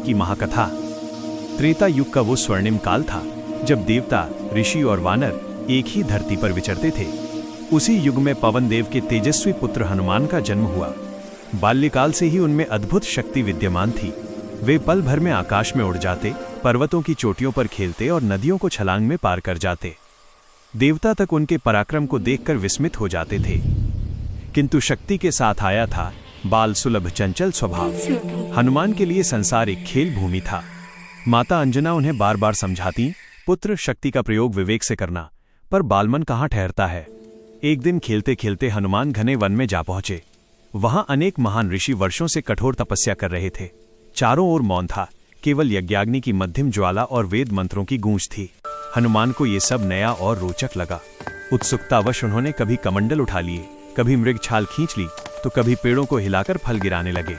की महाकथा। त्रेता युग का वो स्वर्णिम काल था जब देवता, ऋषि और वानर एक ही धरती पर विचरते थे। उसी युग में पवन देव के तेजस्वी पुत्र हनुमान का जन्म हुआ। बाल्यकाल से ही उनमें अद्भुत शक्ति विद्यमान थी। वे पल भर में आकाश में उड़ जाते, पर्वतों की चोटियों पर खेलते और नदियों को छलांग में पार कर जाते। देवता तक उनके पराक्रम को देखकर विस्मित हो जाते थे। किंतु शक्ति के साथ आया था बाल सुलभ चंचल स्वभाव। हनुमान के लिए संसार एक खेल भूमि था। माता अंजना उन्हें बार बार समझाती, पुत्र, शक्ति का प्रयोग विवेक से करना, पर बालमन कहाँ ठहरता है। एक दिन खेलते खेलते हनुमान घने वन में जा पहुंचे। वहां अनेक महान ऋषि वर्षों से कठोर तपस्या कर रहे थे। चारों ओर मौन था, केवल यज्ञाग्नि की मध्यम ज्वाला और वेद मंत्रों की गूंज थी। हनुमान को ये सब नया और रोचक लगा। उत्सुकतावश उन्होंने कभी कमंडल उठा लिए, कभी मृग छाल खींच ली, तो कभी पेड़ों को हिलाकर फल गिराने लगे।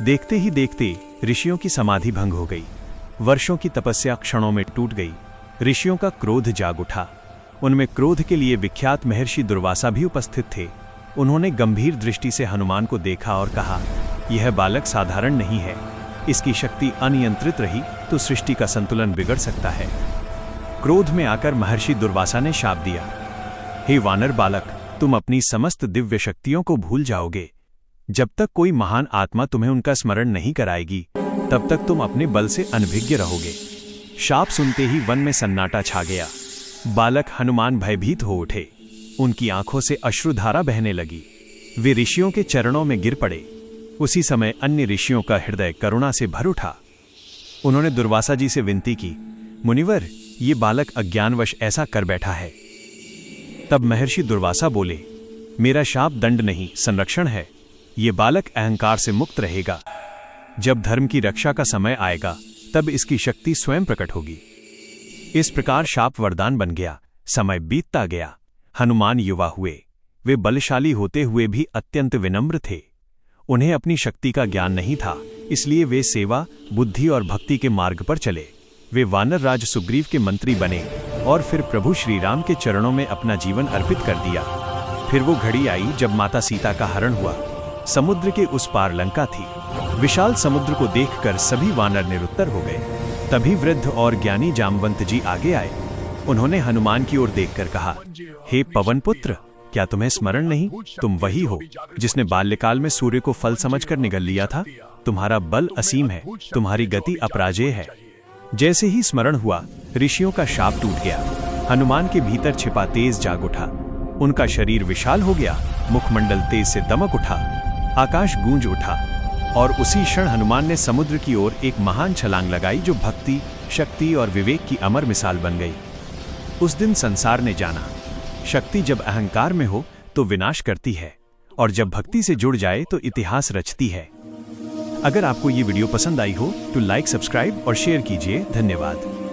देखते ही देखते ऋषियों की समाधि भंग हो गई। वर्षों की तपस्या क्षणों में टूट गई। ऋषियों का क्रोध जाग उठा। उनमें क्रोध के लिए विख्यात महर्षि दुर्वासा भी उपस्थित थे। उन्होंने गंभीर दृष्टि से हनुमान को देखा और कहा, यह बालक साधारण नहीं है। इसकी शक्ति अनियंत्रित रही तो सृष्टि का संतुलन बिगड़ सकता है। क्रोध में आकर महर्षि दुर्वासा ने शाप दिया, हे वानर बालक, तुम अपनी समस्त दिव्य शक्तियों को भूल जाओगे। जब तक कोई महान आत्मा तुम्हें उनका स्मरण नहीं कराएगी, तब तक तुम अपने बल से अनभिज्ञ रहोगे। शाप सुनते ही वन में सन्नाटा छा गया। बालक हनुमान भयभीत हो उठे। उनकी आंखों से अश्रुधारा बहने लगी। वे ऋषियों के चरणों में गिर पड़े। उसी समय अन्य ऋषियों का हृदय करुणा से भर उठा। उन्होंने दुर्वासा जी से विनती की, मुनिवर, ये बालक अज्ञानवश ऐसा कर बैठा है। तब महर्षि दुर्वासा बोले, मेरा शाप दंड नहीं, संरक्षण है। ये बालक अहंकार से मुक्त रहेगा। जब धर्म की रक्षा का समय आएगा, तब इसकी शक्ति स्वयं प्रकट होगी। इस प्रकार शाप वरदान बन गया। समय बीतता गया। हनुमान युवा हुए। वे बलशाली होते हुए भी अत्यंत विनम्र थे। उन्हें अपनी शक्ति का ज्ञान नहीं था, इसलिए वे सेवा, बुद्धि और भक्ति के मार्ग पर चले। वे वानर राज सुग्रीव के मंत्री बने और फिर प्रभु श्री राम के चरणों में अपना जीवन अर्पित कर दिया। फिर वो घड़ी आई जब माता सीता का हरण हुआ। समुद्र के उस पार लंका थी। विशाल समुद्र को देखकर सभी वानर निरुत्तर हो गए। तभी वृद्ध और ज्ञानी जामवंत जी आगे आए। उन्होंने हनुमान की ओर देखकर कहा, हे पवन पुत्र, क्या तुम्हें स्मरण नहीं? तुम वही हो जिसने बाल्यकाल में सूर्य को फल समझकर निगल लिया था। तुम्हारा बल असीम है, तुम्हारी गति अपराजेय है। जैसे ही स्मरण हुआ, ऋषियों का शाप टूट गया। हनुमान के भीतर छिपा तेज जाग उठा। उनका शरीर विशाल हो गया, मुखमंडल तेज से दमक उठा, आकाश गूंज उठा और उसी क्षण हनुमान ने समुद्र की ओर एक महान छलांग लगाई जो भक्ति, शक्ति और विवेक की अमर मिसाल बन गई। उस दिन संसार ने जाना, शक्ति जब अहंकार में हो तो विनाश करती है और जब भक्ति से जुड़ जाए तो इतिहास रचती है। अगर आपको ये वीडियो पसंद आई हो तो लाइक, सब्सक्राइब और शेयर कीजिए। धन्यवाद।